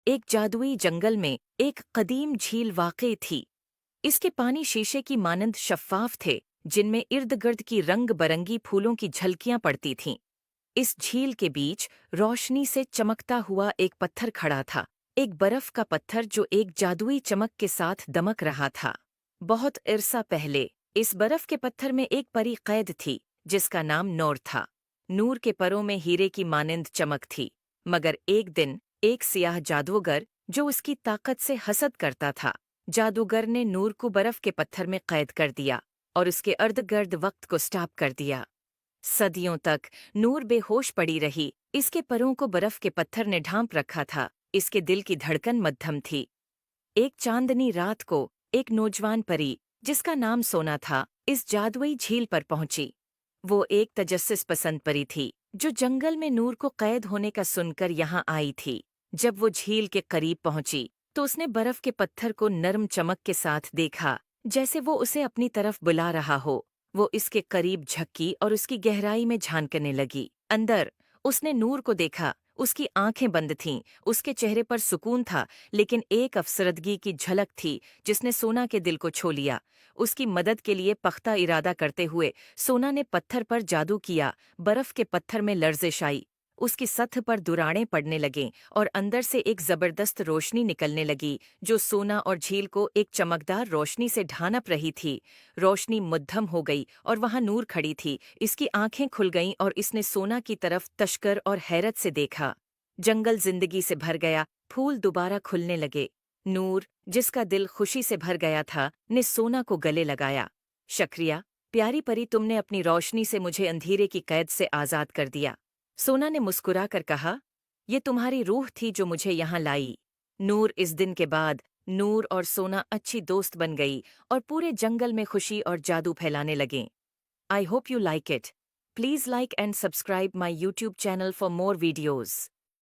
एक जादुई जंगल में एक कदीम झील वाक़ई थी। इसके पानी शीशे की मानंद शफ़ाफ थे, जिनमें इर्द-गिर्द की रंग-बरंगी फूलों की झलकियां पड़ती थीं। इस झील के बीच रोशनी से चमकता हुआ एक पत्थर खड़ा था, एक बर्फ का पत्थर जो एक जादुई चमक के साथ दमक रहा था। बहुत इरसा पहले इस बर्फ के पत्थर में एक परी कैद थी, जिसका नाम नूर था। नूर के परों में हीरे की मानंद चमक थी, मगर एक दिन एक सियाह जादूगर जो उसकी ताकत से हसद करता था, जादूगर ने नूर को बर्फ के पत्थर में कैद कर दिया और उसके अर्द-गिर्द वक्त को स्टॉप कर दिया। सदियों तक नूर बेहोश पड़ी रही। इसके परों को बर्फ के पत्थर ने ढांप रखा था, इसके दिल की धड़कन मध्यम थी। एक चांदनी रात को एक नौजवान परी, जिसका नाम सोना था, इस जादुई झील पर पहुंची। वो एक तजस्सुस पसंद परी थी, जो जंगल में नूर को कैद होने का सुनकर यहाँ आई थी। जब वो झील के करीब पहुंची, तो उसने बर्फ के पत्थर को नरम चमक के साथ देखा, जैसे वो उसे अपनी तरफ बुला रहा हो। वो इसके करीब झक्की और उसकी गहराई में झांकने लगी। अंदर उसने नूर को देखा। उसकी आंखें बंद थीं, उसके चेहरे पर सुकून था, लेकिन एक अफसरदगी की झलक थी जिसने सोना के दिल को छू लिया। उसकी मदद के लिए पख्ता इरादा करते हुए सोना ने पत्थर पर जादू किया। बर्फ के पत्थर में लर्जिश आई, उसकी सतह पर दुराड़ें पड़ने लगीं और अंदर से एक जबरदस्त रोशनी निकलने लगी, जो सोना और झील को एक चमकदार रोशनी से ढांप रही थी। रोशनी मद्धम हो गई और वहां नूर खड़ी थी। इसकी आंखें खुल गईं और इसने सोना की तरफ तशकर और हैरत से देखा। जंगल जिंदगी से भर गया, फूल दोबारा खुलने लगे। नूर, जिसका दिल खुशी से भर गया था, ने सोना को गले लगाया। शुक्रिया प्यारी परी, तुमने अपनी रोशनी से मुझे अंधेरे की कैद से आजाद कर दिया। सोना ने मुस्कुराकर कहा, ये तुम्हारी रूह थी जो मुझे यहाँ लाई। नूर, इस दिन के बाद नूर और सोना अच्छी दोस्त बन गई और पूरे जंगल में खुशी और जादू फैलाने लगे। I hope you like it. Please like and subscribe my YouTube channel for more videos.